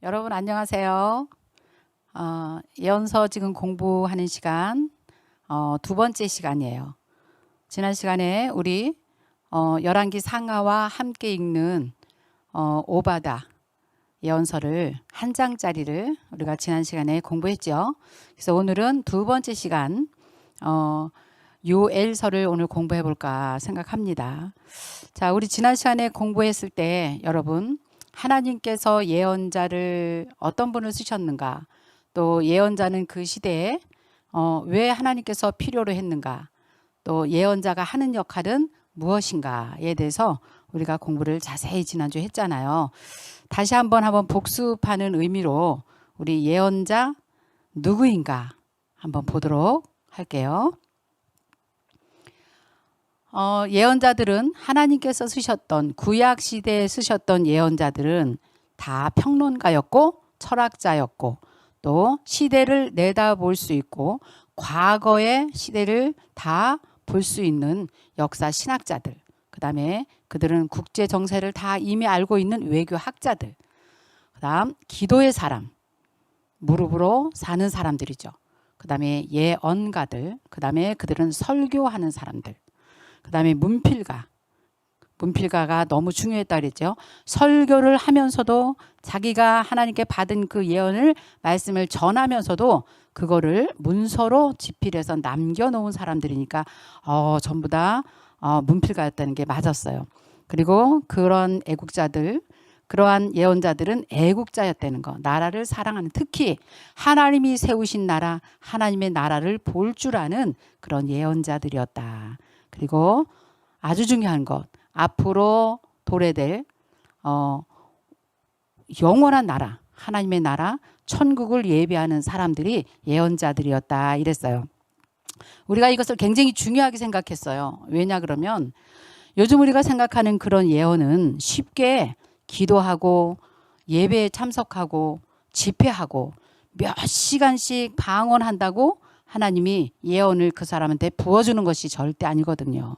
여러분 안녕하세요. 예언서 지금 공부하는 시간 두 번째 시간이에요. 지난 시간에 우리 열왕기 상하와 함께 읽는 오바다 예언서를 한 장짜리를 우리가 지난 시간에 공부했죠. 그래서 오늘은 두 번째 시간 요엘서를 오늘 공부해 볼까 생각합니다. 자, 우리 지난 시간에 공부했을 때 여러분 하나님께서 예언자를 어떤 분을 쓰셨는가, 또 예언자는 그 시대에 왜 하나님께서 필요로 했는가, 또 예언자가 하는 역할은 무엇인가에 대해서 우리가 공부를 자세히 지난주에 했잖아요. 다시 한번 복습하는 의미로 우리 예언자 누구인가 한번 보도록 할게요. 예언자들은 하나님께서 쓰셨던 구약 시대에 쓰셨던 예언자들은 다 평론가였고 철학자였고 또 시대를 내다볼 수 있고 과거의 시대를 다 볼 수 있는 역사 신학자들, 그 다음에 그들은 국제 정세를 다 이미 알고 있는 외교학자들, 그 다음 기도의 사람, 무릎으로 사는 사람들이죠. 그 다음에 예언가들, 그 다음에 그들은 설교하는 사람들, 그 다음에 문필가가 너무 중요했다 그랬죠. 설교를 하면서도 자기가 하나님께 받은 그 예언을 말씀을 전하면서도 그거를 문서로 집필해서 남겨놓은 사람들이니까 전부 다 문필가였다는 게 맞았어요. 그리고 그런 애국자들, 그러한 예언자들은 애국자였다는 거, 나라를 사랑하는, 특히 하나님이 세우신 나라, 하나님의 나라를 볼 줄 아는 그런 예언자들이었다. 그리고 아주 중요한 것, 앞으로 도래될 영원한 나라, 하나님의 나라, 천국을 예비하는 사람들이 예언자들이었다 이랬어요. 우리가 이것을 굉장히 중요하게 생각했어요. 왜냐 그러면 요즘 우리가 생각하는 그런 예언은 쉽게 기도하고 예배에 참석하고 집회하고 몇 시간씩 방언한다고 하나님이 예언을 그 사람한테 부어주는 것이 절대 아니거든요.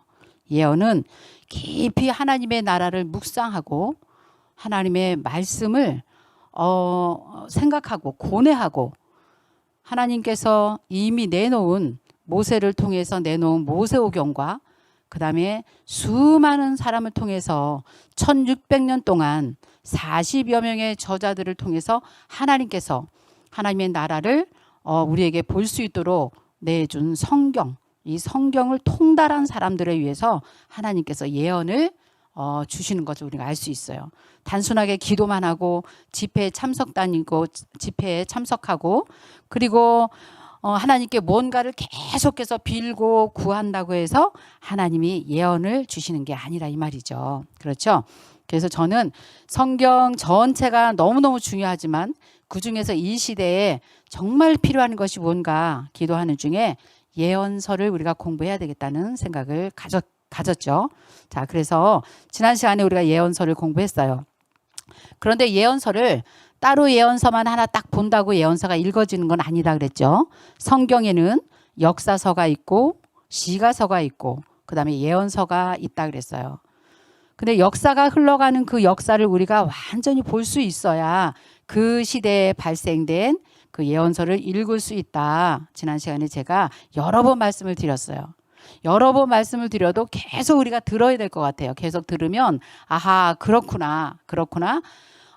예언은 깊이 하나님의 나라를 묵상하고 하나님의 말씀을 생각하고 고뇌하고 하나님께서 이미 내놓은 모세를 통해서 내놓은 모세오경과 그 다음에 수많은 사람을 통해서 1600년 동안 40여 명의 저자들을 통해서 하나님께서 하나님의 나라를 우리에게 볼 수 있도록 내준 성경, 이 성경을 통달한 사람들을 위해서 하나님께서 예언을 주시는 것을 우리가 알 수 있어요. 단순하게 기도만 하고 집회에 집회에 참석하고 그리고 하나님께 뭔가를 계속해서 빌고 구한다고 해서 하나님이 예언을 주시는 게 아니라 이 말이죠. 그렇죠? 그래서 저는 성경 전체가 너무너무 중요하지만 그중에서 이 시대에 정말 필요한 것이 뭔가 기도하는 중에 예언서를 우리가 공부해야 되겠다는 생각을 가졌죠. 자, 그래서 지난 시간에 우리가 예언서를 공부했어요. 그런데 예언서를 따로 예언서만 하나 딱 본다고 예언서가 읽어지는 건 아니다 그랬죠. 성경에는 역사서가 있고 시가서가 있고 그다음에 예언서가 있다 그랬어요. 근데 역사가 흘러가는 그 역사를 우리가 완전히 볼 수 있어야 그 시대에 발생된 그 예언서를 읽을 수 있다. 지난 시간에 제가 여러 번 말씀을 드렸어요. 여러 번 말씀을 드려도 계속 우리가 들어야 될 것 같아요. 계속 들으면 아하, 그렇구나.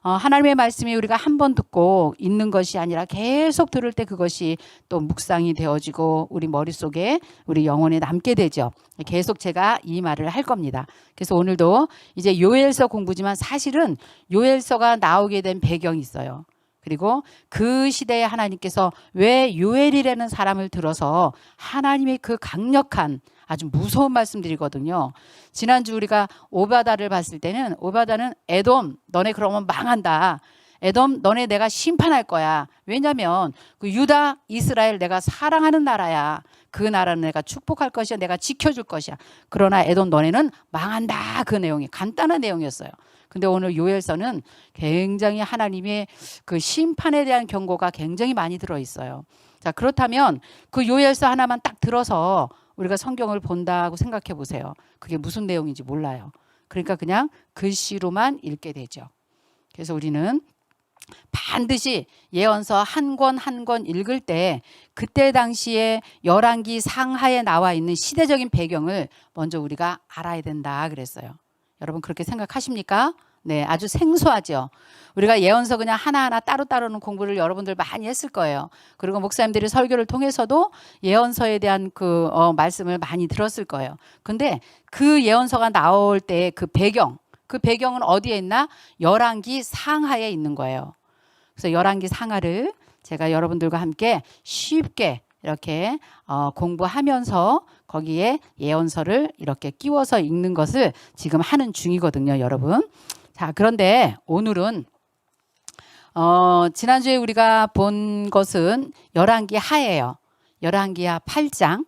하나님의 말씀이 우리가 한 번 듣고 있는 것이 아니라 계속 들을 때 그것이 또 묵상이 되어지고 우리 머릿속에 우리 영혼에 남게 되죠. 계속 제가 이 말을 할 겁니다. 그래서 오늘도 이제 요엘서 공부지만 사실은 요엘서가 나오게 된 배경이 있어요. 그리고 그 시대에 하나님께서 왜 요엘이라는 사람을 들어서 하나님의 그 강력한 아주 무서운 말씀드리거든요. 지난주 우리가 오바다를 봤을 때는 오바다는 에돔 너네 그러면 망한다. 에돔 너네 내가 심판할 거야. 왜냐하면 그 유다 이스라엘 내가 사랑하는 나라야. 그 나라는 내가 축복할 것이야. 내가 지켜줄 것이야. 그러나 에돔 너네는 망한다. 그 내용이 간단한 내용이었어요. 근데 오늘 요엘서는 굉장히 하나님의 그 심판에 대한 경고가 굉장히 많이 들어있어요. 자, 그렇다면 그 요엘서 하나만 딱 들어서 우리가 성경을 본다고 생각해 보세요. 그게 무슨 내용인지 몰라요. 그러니까 그냥 글씨로만 읽게 되죠. 그래서 우리는 반드시 예언서 한 권 한 권 읽을 때 그때 당시에 열왕기 상하에 나와 있는 시대적인 배경을 먼저 우리가 알아야 된다 그랬어요. 여러분 그렇게 생각하십니까? 네, 아주 생소하죠. 우리가 예언서 그냥 하나하나 따로따로는 공부를 여러분들 많이 했을 거예요. 그리고 목사님들이 설교를 통해서도 예언서에 대한 말씀을 많이 들었을 거예요. 근데 그 예언서가 나올 때 그 배경은 어디에 있나? 열왕기 상하에 있는 거예요. 그래서 열왕기 상하를 제가 여러분들과 함께 쉽게 이렇게 공부하면서 거기에 예언서를 이렇게 끼워서 읽는 것을 지금 하는 중이거든요, 여러분. 자, 그런데 오늘은 지난주에 우리가 본 것은 열왕기 하예요. 열왕기 하 8장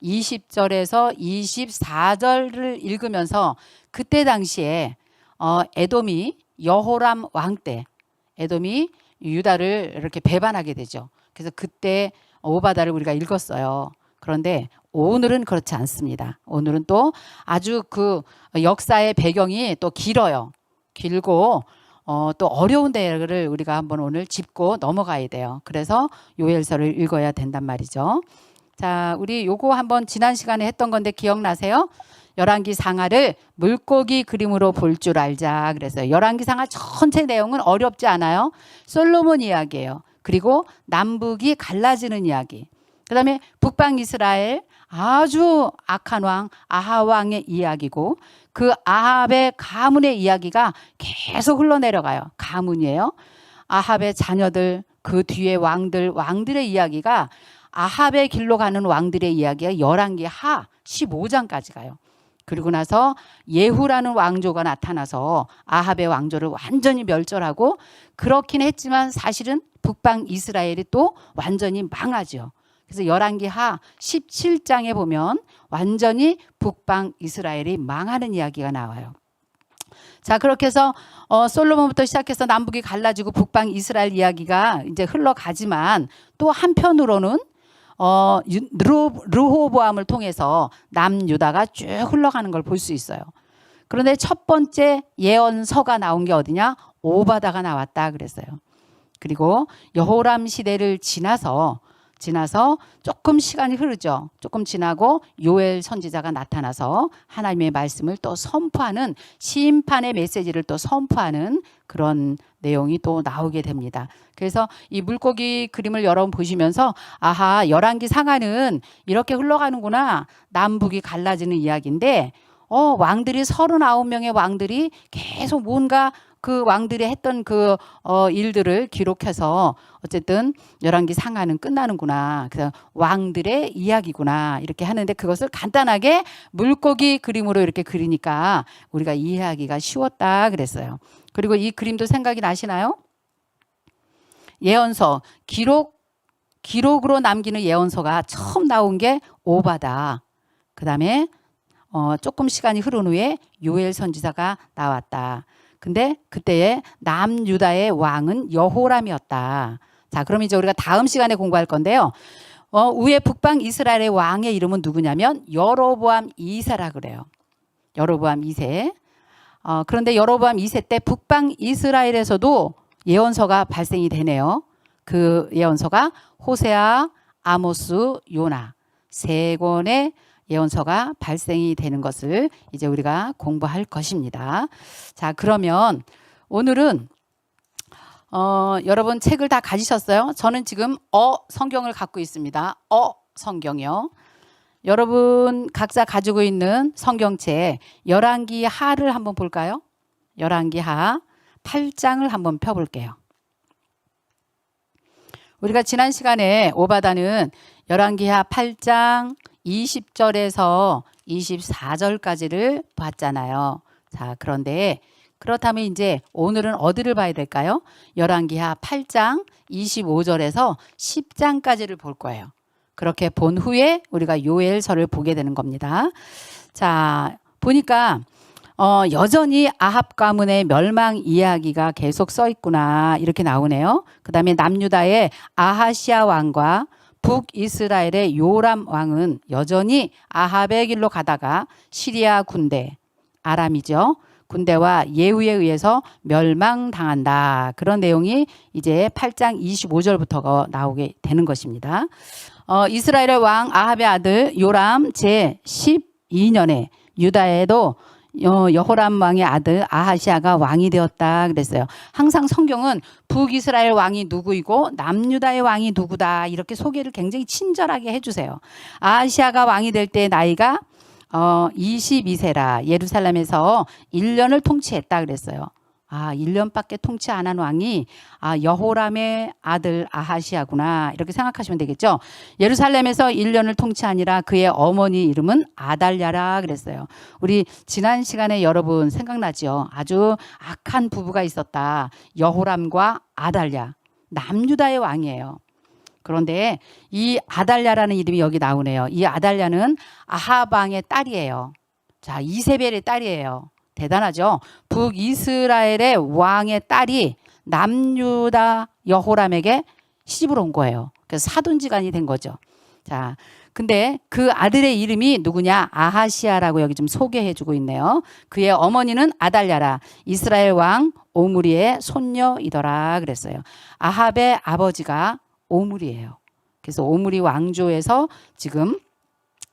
20절에서 24절을 읽으면서 그때 당시에 에돔이 여호람 왕 때 에돔이 유다를 이렇게 배반하게 되죠. 그래서 그때 오바다를 우리가 읽었어요. 그런데 오늘은 그렇지 않습니다. 오늘은 또 아주 그 역사의 배경이 또 길어요. 길고 또 어려운 데를 우리가 한번 오늘 짚고 넘어가야 돼요. 그래서 요엘서를 읽어야 된단 말이죠. 자, 우리 요거 한번 지난 시간에 했던 건데 기억나세요? 열왕기 상하를 물고기 그림으로 볼 줄 알자 그랬어요. 열왕기 상하 전체 내용은 어렵지 않아요. 솔로몬 이야기예요. 그리고 남북이 갈라지는 이야기. 그 다음에 북방 이스라엘 아주 악한 왕 아하 왕의 이야기고 그 아합의 가문의 이야기가 계속 흘러내려가요. 가문이에요. 아합의 자녀들 그 뒤에 왕들의 이야기가 아합의 길로 가는 왕들의 이야기가 열왕기 하 15장까지 가요. 그리고 나서 예후라는 왕조가 나타나서 아합의 왕조를 완전히 멸절하고 그렇긴 했지만 사실은 북방 이스라엘이 또 완전히 망하죠. 그래서 열왕기 하 17장에 보면 완전히 북방 이스라엘이 망하는 이야기가 나와요. 자, 그렇게 해서 솔로몬부터 시작해서 남북이 갈라지고 북방 이스라엘 이야기가 이제 흘러가지만 또 한편으로는 르호보암을 통해서 남유다가 쭉 흘러가는 걸 볼 수 있어요. 그런데 첫 번째 예언서가 나온 게 어디냐? 오바다가 나왔다 그랬어요. 그리고 여호람 시대를 지나서 조금 시간이 흐르죠. 조금 지나고 요엘 선지자가 나타나서 하나님의 말씀을 또 선포하는 심판의 메시지를 또 선포하는 그런 내용이 또 나오게 됩니다. 그래서 이 물고기 그림을 여러분 보시면서 아하, 열왕기 상하는 이렇게 흘러가는구나. 남북이 갈라지는 이야기인데 왕들이 39명의 왕들이 계속 뭔가 그 왕들이 했던 그 일들을 기록해서 어쨌든 열왕기 상하는 끝나는구나. 그래서 왕들의 이야기구나 이렇게 하는데 그것을 간단하게 물고기 그림으로 이렇게 그리니까 우리가 이해하기가 쉬웠다 그랬어요. 그리고 이 그림도 생각이 나시나요? 예언서 기록으로 남기는 예언서가 처음 나온 게 오바다. 그 다음에 조금 시간이 흐른 후에 요엘 선지자가 나왔다. 근데 그때의 남유다의 왕은 여호람이었다. 자, 그럼 이제 우리가 다음 시간에 공부할 건데요. 위에 북방 이스라엘의 왕의 이름은 누구냐면 여로보암 2세라 그래요. 여로보암 2세. 그런데 여로보암 2세 때 북방 이스라엘에서도 예언서가 발생이 되네요. 그 예언서가 호세아, 아모스, 요나 세 권의 예언서가 발생이 되는 것을 이제 우리가 공부할 것입니다. 자, 그러면 오늘은 여러분 책을 다 가지셨어요? 저는 지금 성경을 갖고 있습니다. 성경이요. 여러분 각자 가지고 있는 성경책 열왕기 하를 한번 볼까요? 열왕기 하 8장을 한번 펴볼게요. 우리가 지난 시간에 오바다는 열왕기 하 8장 20절에서 24절까지를 봤잖아요. 자, 그런데 그렇다면 이제 오늘은 어디를 봐야 될까요? 열왕기 하 8장 25절에서 10장까지를 볼 거예요. 그렇게 본 후에 우리가 요엘서를 보게 되는 겁니다. 자, 보니까 여전히 아합 가문의 멸망 이야기가 계속 써 있구나 이렇게 나오네요. 그 다음에 남유다의 아하시아 왕과 북이스라엘의 요람 왕은 여전히 아합의 길로 가다가 시리아 군대, 아람이죠. 군대와 예후에 의해서 멸망당한다. 그런 내용이 이제 8장 25절부터가 나오게 되는 것입니다. 이스라엘의 왕 아합의 아들 요람 제12년에 유다에도 여호람 왕의 아들 아하시아가 왕이 되었다 그랬어요. 항상 성경은 북이스라엘 왕이 누구이고 남유다의 왕이 누구다 이렇게 소개를 굉장히 친절하게 해주세요. 아하시아가 왕이 될 때 나이가 22세라 예루살렘에서 1년을 통치했다 그랬어요. 1년밖에 통치 안 한 왕이 여호람의 아들 아하시아구나 이렇게 생각하시면 되겠죠. 예루살렘에서 1년을 통치하니라 그의 어머니 이름은 아달랴라 그랬어요. 우리 지난 시간에 여러분 생각나죠? 아주 악한 부부가 있었다. 여호람과 아달랴. 남유다의 왕이에요. 그런데 이 아달랴라는 이름이 여기 나오네요. 이 아달랴는 아합 왕의 딸이에요. 자, 이세벨의 딸이에요. 대단하죠. 북이스라엘의 왕의 딸이 남유다 여호람에게 시집을 온 거예요. 그래서 사돈지간이 된 거죠. 자, 근데 그 아들의 이름이 누구냐? 아하시아라고 여기 좀 소개해주고 있네요. 그의 어머니는 아달랴라 이스라엘 왕 오므리의 손녀이더라 그랬어요. 아합의 아버지가 오므리예요. 그래서 오므리 왕조에서 지금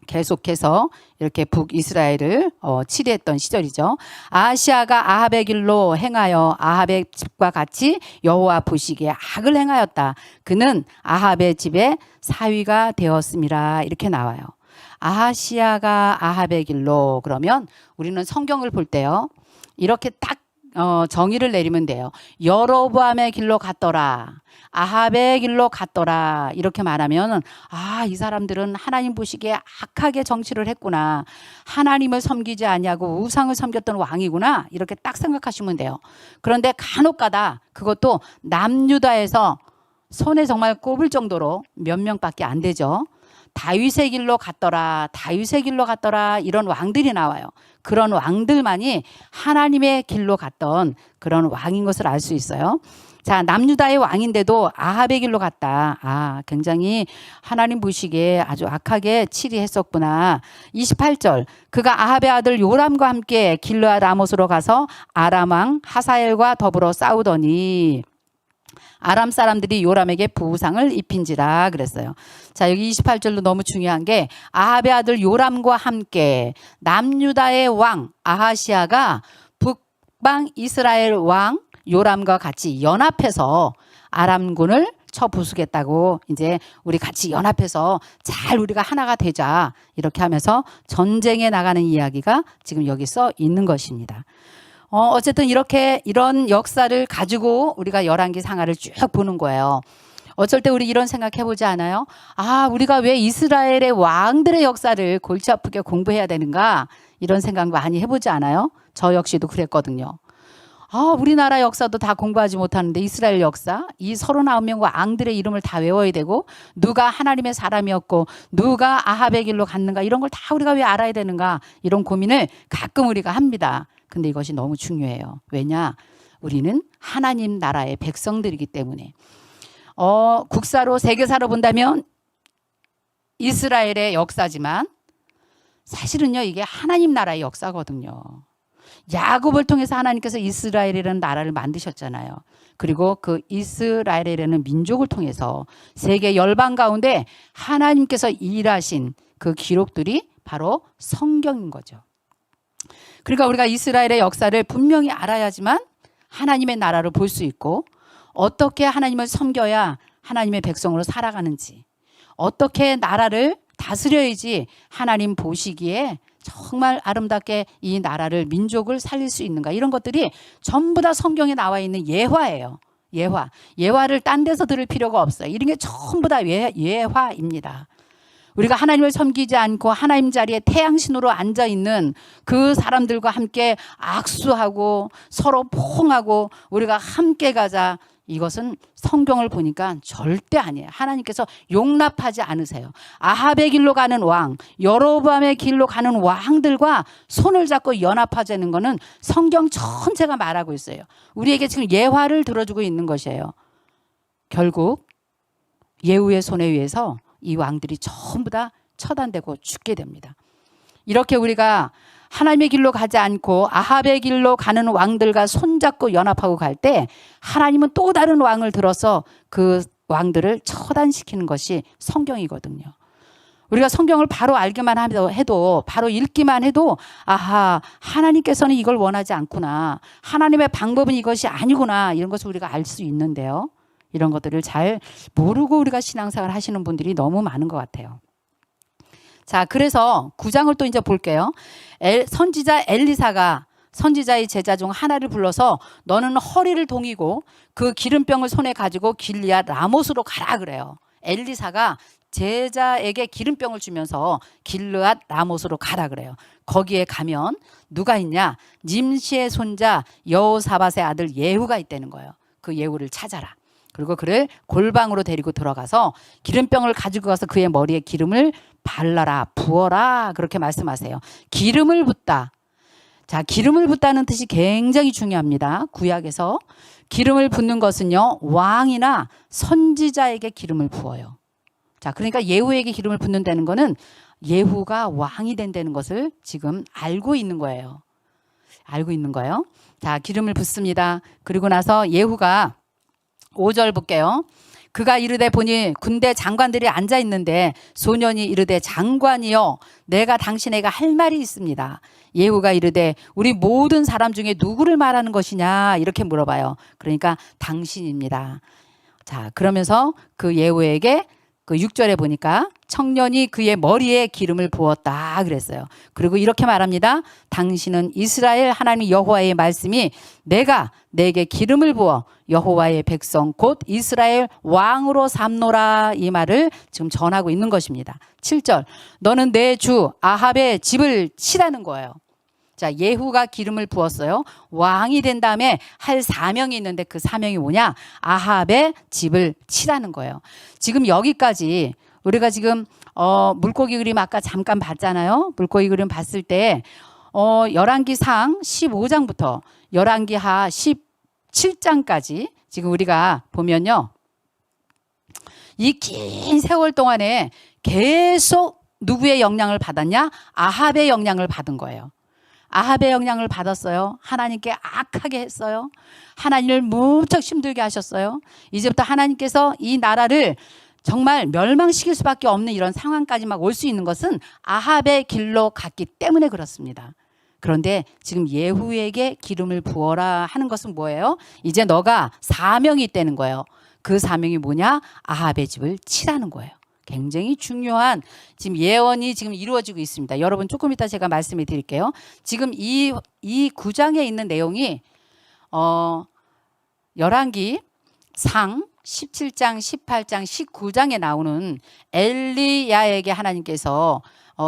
계속해서 이렇게 북이스라엘을 치리했던 시절이죠. 아하시아가 아합의 길로 행하여 아합의 집과 같이 여호와 보시기에 악을 행하였다. 그는 아합의 집에 사위가 되었음이라 이렇게 나와요. 아하시아가 아합의 길로 그러면 우리는 성경을 볼 때요. 이렇게 딱 정의를 내리면 돼요. 여로보암의 길로 갔더라. 아합의 길로 갔더라. 이렇게 말하면 이 사람들은 하나님 보시기에 악하게 정치를 했구나. 하나님을 섬기지 아니하고 우상을 섬겼던 왕이구나. 이렇게 딱 생각하시면 돼요. 그런데 간혹가다 그것도 남유다에서 손에 정말 꼽을 정도로 몇 명밖에 안 되죠. 다윗의 길로 갔더라. 다윗의 길로 갔더라. 이런 왕들이 나와요. 그런 왕들만이 하나님의 길로 갔던 그런 왕인 것을 알 수 있어요. 자, 남유다의 왕인데도 아합의 길로 갔다. 굉장히 하나님 보시기에 아주 악하게 치리했었구나. 28절 그가 아합의 아들 요람과 함께 길르앗 라못으로 가서 아람 왕 하사엘과 더불어 싸우더니 아람 사람들이 요람에게 부상을 입힌지라 그랬어요. 자, 여기 28절로 너무 중요한 게 아합의 아들 요람과 함께 남유다의 왕 아하시아가 북방 이스라엘 왕 요람과 같이 연합해서 아람군을 쳐 부수겠다고 이제 우리 같이 연합해서 잘 우리가 하나가 되자 이렇게 하면서 전쟁에 나가는 이야기가 지금 여기 써 있는 것입니다. 어쨌든 이런 역사를 가지고 우리가 열왕기 상하를 쭉 보는 거예요. 어쩔 때 우리 이런 생각 해보지 않아요? 우리가 왜 이스라엘의 왕들의 역사를 골치 아프게 공부해야 되는가? 이런 생각 많이 해보지 않아요? 저 역시도 그랬거든요. 우리나라 역사도 다 공부하지 못하는데 이스라엘 역사, 이 39명 왕들의 이름을 다 외워야 되고 누가 하나님의 사람이었고 누가 아합의 길로 갔는가 이런 걸 다 우리가 왜 알아야 되는가 이런 고민을 가끔 우리가 합니다. 근데 이것이 너무 중요해요. 왜냐? 우리는 하나님 나라의 백성들이기 때문에 국사로 세계사로 본다면 이스라엘의 역사지만 사실은요 이게 하나님 나라의 역사거든요. 야곱을 통해서 하나님께서 이스라엘이라는 나라를 만드셨잖아요. 그리고 그 이스라엘이라는 민족을 통해서 세계 열방 가운데 하나님께서 일하신 그 기록들이 바로 성경인 거죠. 그러니까 우리가 이스라엘의 역사를 분명히 알아야지만 하나님의 나라를 볼 수 있고 어떻게 하나님을 섬겨야 하나님의 백성으로 살아가는지 어떻게 나라를 다스려야지 하나님 보시기에 정말 아름답게 이 나라를 민족을 살릴 수 있는가 이런 것들이 전부 다 성경에 나와 있는 예화예요. 예화를 딴 데서 들을 필요가 없어요. 이런 게 전부 다 예화입니다. 우리가 하나님을 섬기지 않고 하나님 자리에 태양신으로 앉아있는 그 사람들과 함께 악수하고 서로 포옹하고 우리가 함께 가자. 이것은 성경을 보니까 절대 아니에요. 하나님께서 용납하지 않으세요. 아합의 길로 가는 왕, 여로보암의 길로 가는 왕들과 손을 잡고 연합하자는 것은 성경 전체가 말하고 있어요. 우리에게 지금 예화를 들어주고 있는 것이에요. 결국 예후의 손에 의해서 이 왕들이 전부 다 처단되고 죽게 됩니다. 이렇게 우리가 하나님의 길로 가지 않고 아합의 길로 가는 왕들과 손잡고 연합하고 갈 때 하나님은 또 다른 왕을 들어서 그 왕들을 처단시키는 것이 성경이거든요. 우리가 성경을 바로 알기만 해도 바로 읽기만 해도 아하, 하나님께서는 이걸 원하지 않구나. 하나님의 방법은 이것이 아니구나. 이런 것을 우리가 알 수 있는데요. 이런 것들을 잘 모르고 우리가 신앙생활 하시는 분들이 너무 많은 것 같아요. 자, 그래서 9장을 또 이제 볼게요. 선지자 엘리사가 선지자의 제자 중 하나를 불러서 너는 허리를 동이고 그 기름병을 손에 가지고 길리앗 라못으로 가라 그래요. 엘리사가 제자에게 기름병을 주면서 길르앗 라못으로 가라 그래요. 거기에 가면 누가 있냐? nim시의 손자 여호사밧의 아들 예후가 있다는 거예요. 그 예후를 찾아라. 그리고 그를 골방으로 데리고 들어가서 기름병을 가지고 가서 그의 머리에 기름을 발라라, 부어라 그렇게 말씀하세요. 기름을 붓다. 자, 기름을 붓다는 뜻이 굉장히 중요합니다. 구약에서 기름을 붓는 것은요, 왕이나 선지자에게 기름을 부어요. 자, 그러니까 예후에게 기름을 붓는다는 거는 예후가 왕이 된다는 것을 지금 알고 있는 거예요. 알고 있는 거예요. 자, 기름을 붓습니다. 그리고 나서 예후가 5절 볼게요. 그가 이르되 보니 군대 장관들이 앉아 있는데 소년이 이르되 장관이여 내가 당신에게 할 말이 있습니다. 예후가 이르되 우리 모든 사람 중에 누구를 말하는 것이냐 이렇게 물어봐요. 그러니까 당신입니다. 자, 그러면서 그 예후에게 그 6절에 보니까 청년이 그의 머리에 기름을 부었다 그랬어요. 그리고 이렇게 말합니다. 당신은 이스라엘 하나님 여호와의 말씀이 내가 내게 기름을 부어 여호와의 백성 곧 이스라엘 왕으로 삼노라 이 말을 지금 전하고 있는 것입니다. 7절 너는 내 주 아합의 집을 치라는 거예요. 자, 예후가 기름을 부었어요. 왕이 된 다음에 할 사명이 있는데 그 사명이 뭐냐? 아합의 집을 치라는 거예요. 지금 여기까지 우리가 지금 물고기 그림 아까 잠깐 봤잖아요. 물고기 그림 봤을 때 열왕기상 15장부터 열왕기하 17장까지 지금 우리가 보면요. 이 긴 세월 동안에 계속 누구의 영향을 받았냐? 아합의 영향을 받은 거예요. 아합의 영향을 받았어요. 하나님께 악하게 했어요. 하나님을 무척 힘들게 하셨어요. 이제부터 하나님께서 이 나라를 정말 멸망시킬 수밖에 없는 이런 상황까지 막 올 수 있는 것은 아합의 길로 갔기 때문에 그렇습니다. 그런데 지금 예후에게 기름을 부어라 하는 것은 뭐예요? 이제 너가 사명이 있다는 거예요. 그 사명이 뭐냐? 아합의 집을 치라는 거예요. 굉장히 중요한 지금 예언이 지금 이루어지고 있습니다. 여러분 조금 이따 제가 말씀해 드릴게요. 지금 이 9장에 있는 내용이 열왕기 상 17장, 18장, 19장에 나오는 엘리야에게 하나님께서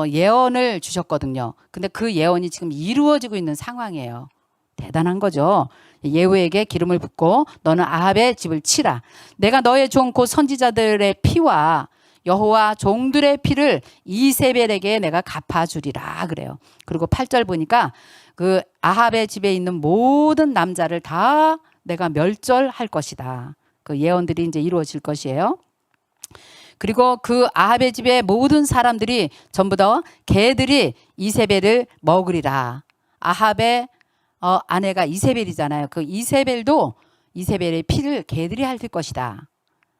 예언을 주셨거든요. 근데 그 예언이 지금 이루어지고 있는 상황이에요. 대단한 거죠. 예후에게 기름을 붓고 너는 아합의 집을 치라. 내가 너의 종 곧 선지자들의 피와 여호와 종들의 피를 이세벨에게 내가 갚아주리라 그래요. 그리고 8절 보니까 그 아합의 집에 있는 모든 남자를 다 내가 멸절할 것이다. 그 예언들이 이제 이루어질 것이에요. 그리고 그 아합의 집의 모든 사람들이 전부 다 개들이 이세벨을 먹으리라. 아합의 아내가 이세벨이잖아요. 그 이세벨도 이세벨의 피를 개들이 핥을 것이다.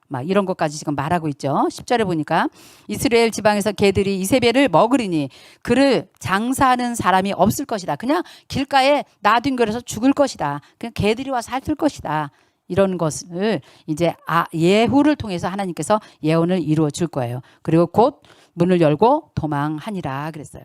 막 이런 것까지 지금 말하고 있죠. 10절에 보니까 이스라엘 지방에서 개들이 이세벨을 먹으리니 그를 장사하는 사람이 없을 것이다. 그냥 길가에 나뒹굴어서 죽을 것이다. 그냥 개들이 와서 핥을 것이다. 이런 것을 이제 예후를 통해서 하나님께서 예언을 이루어 줄 거예요. 그리고 곧 문을 열고 도망하니라 그랬어요.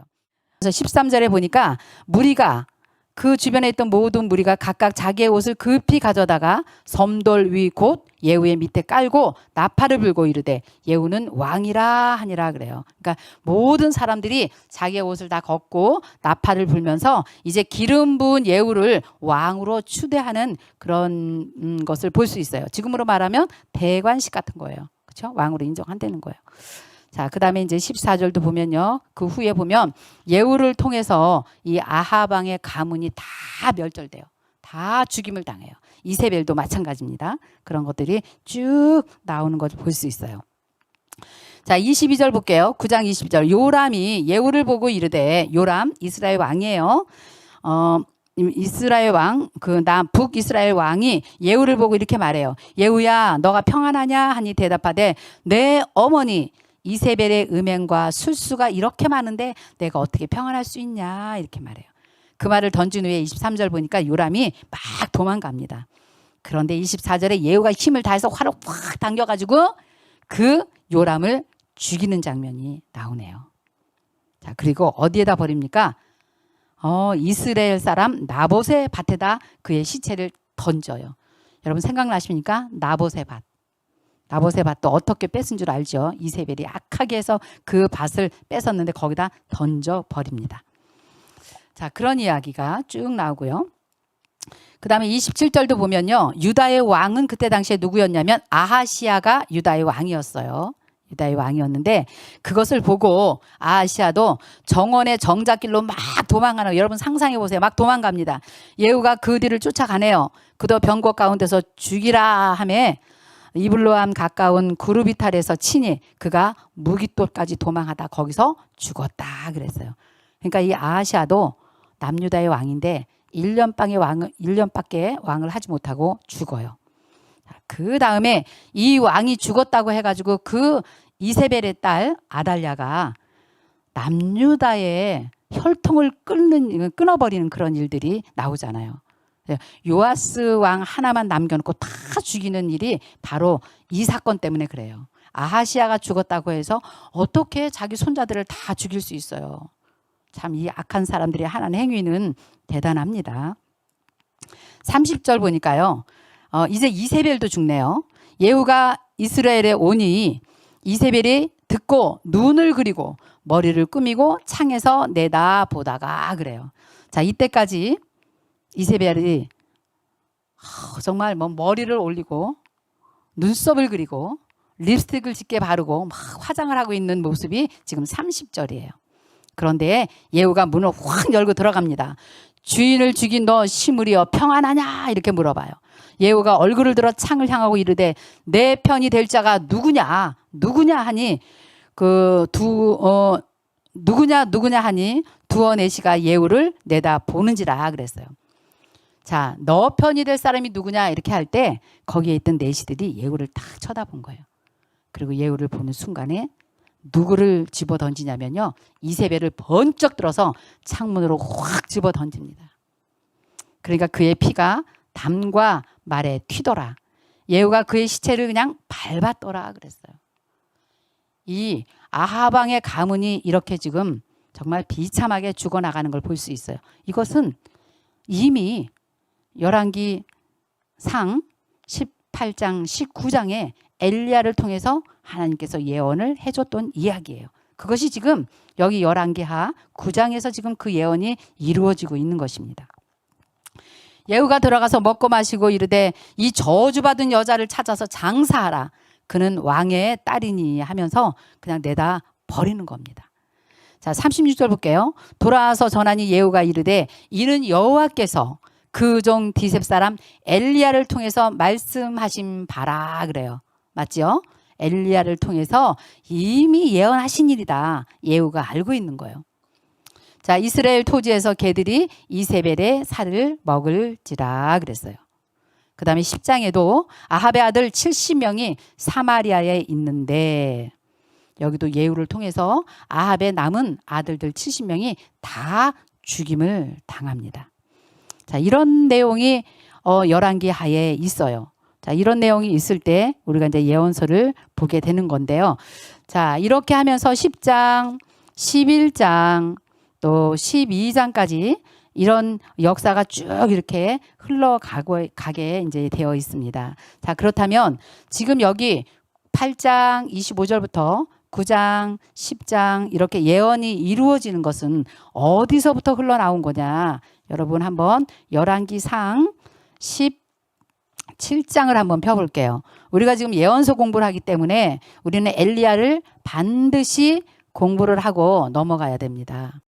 그래서 13절에 보니까 무리가 그 주변에 있던 모든 무리가 각각 자기의 옷을 급히 가져다가 섬돌 위 곧 예후의 밑에 깔고 나팔을 불고 이르되 예후는 왕이라 하니라 그래요. 그러니까 모든 사람들이 자기의 옷을 다 걷고 나팔을 불면서 이제 기름 부은 예후를 왕으로 추대하는 그런 것을 볼 수 있어요. 지금으로 말하면 대관식 같은 거예요. 그렇죠? 왕으로 인정한다는 거예요. 자, 그 다음에 이제 14절도 보면요. 그 후에 보면 예후를 통해서 이 아합 왕의 가문이 다 멸절돼요. 다 죽임을 당해요. 이세벨도 마찬가지입니다. 그런 것들이 쭉 나오는 것을 볼 수 있어요. 자, 22절 볼게요. 9장 22절. 요람이 예후를 보고 이르되, 요람 이스라엘 왕이에요. 이스라엘 왕, 북이스라엘 왕이 예후를 보고 이렇게 말해요. 예후야, 너가 평안하냐 하니 대답하되, 내 어머니 이세벨의 음행과 술수가 이렇게 많은데 내가 어떻게 평안할 수 있냐, 이렇게 말해요. 그 말을 던진 후에 23절 보니까 요람이 막 도망갑니다. 그런데 24절에 예후가 힘을 다해서 활을 확 당겨가지고 그 요람을 죽이는 장면이 나오네요. 자, 그리고 어디에다 버립니까? 이스라엘 사람 나봇의 밭에다 그의 시체를 던져요. 여러분 생각나십니까? 나봇의 밭. 나봇의 밭도 어떻게 뺏은 줄 알죠? 이세벨이 악하게 해서 그 밭을 뺏었는데 거기다 던져버립니다. 자, 그런 이야기가 쭉 나오고요. 그 다음에 27절도 보면요. 유다의 왕은 그때 당시에 누구였냐면 아하시아가 유다의 왕이었어요. 유다의 왕이었는데 그것을 보고 아하시아도 정원의 정작길로 막 도망가는, 여러분 상상해 보세요. 막 도망갑니다. 예후가 그 뒤를 쫓아가네요. 그도 병거 가운데서 죽이라 하매 이블로암 가까운 구르비탈에서 친히 그가 무깃돌까지 도망하다 거기서 죽었다 그랬어요. 그러니까 이 아하시아도 남유다의 왕인데 1년밖에 왕을 하지 못하고 죽어요. 그 다음에 이 왕이 죽었다고 해가지고 그 이세벨의 딸 아달랴가 남유다의 혈통을 끊어버리는 그런 일들이 나오잖아요. 요아스 왕 하나만 남겨놓고 다 죽이는 일이 바로 이 사건 때문에 그래요. 아하시아가 죽었다고 해서 어떻게 자기 손자들을 다 죽일 수 있어요. 참 이 악한 사람들이 하는 행위는 대단합니다. 30절 보니까요. 이제 이세벨도 죽네요. 예후가 이스라엘에 오니 이세벨이 듣고 눈을 그리고 머리를 꾸미고 창에서 내다보다가 그래요. 자, 이때까지 이세벨이 정말 머리를 올리고 눈썹을 그리고 립스틱을 짙게 바르고 막 화장을 하고 있는 모습이 지금 30절이에요. 그런데 예후가 문을 확 열고 들어갑니다. 주인을 죽인 너 시므리여 평안하냐 이렇게 물어봐요. 예후가 얼굴을 들어 창을 향하고 이르되 내 편이 될 자가 누구냐 하니 누구냐 하니 두어 내시가 예후를 내다 보는지라 그랬어요. 자, 너 편이 될 사람이 누구냐 이렇게 할 때 거기에 있던 내시들이 예후를 다 쳐다본 거예요. 그리고 예후를 보는 순간에 누구를 집어 던지냐면요. 이세벨을 번쩍 들어서 창문으로 확 집어 던집니다. 그러니까 그의 피가 담과 말에 튀더라. 예후가 그의 시체를 그냥 밟았더라 그랬어요. 이 아하방의 가문이 이렇게 지금 정말 비참하게 죽어나가는 걸 볼 수 있어요. 이것은 이미 열왕기 상 18장 19장에 엘리야를 통해서 하나님께서 예언을 해줬던 이야기예요. 그것이 지금 여기 열왕기하 9장에서 지금 그 예언이 이루어지고 있는 것입니다. 예후가 들어가서 먹고 마시고 이르되 이 저주받은 여자를 찾아서 장사하라. 그는 왕의 딸이니 하면서 그냥 내다 버리는 겁니다. 자, 36절 볼게요. 돌아와서 전하니 예후가 이르되 이는 여호와께서 그 종 디셉 사람 엘리야를 통해서 말씀하신 바라 그래요. 맞죠? 엘리야를 통해서 이미 예언하신 일이다. 예후가 알고 있는 거예요. 자, 이스라엘 토지에서 개들이 이세벨의 살을 먹을지라 그랬어요. 그 다음에 10장에도 아합의 아들 70명이 사마리아에 있는데 여기도 예후를 통해서 아합의 남은 아들들 70명이 다 죽임을 당합니다. 자, 이런 내용이 열왕기 하에 있어요. 자, 이런 내용이 있을 때 우리가 이제 예언서를 보게 되는 건데요. 자, 이렇게 하면서 10장, 11장, 또 12장까지 이런 역사가 쭉 이렇게 흘러가게 이제 되어 있습니다. 자, 그렇다면 지금 여기 8장 25절부터 9장, 10장 이렇게 예언이 이루어지는 것은 어디서부터 흘러나온 거냐? 여러분 한번 열왕기상 17장을 한번 펴볼게요. 우리가 지금 예언서 공부를 하기 때문에 우리는 엘리야를 반드시 공부를 하고 넘어가야 됩니다.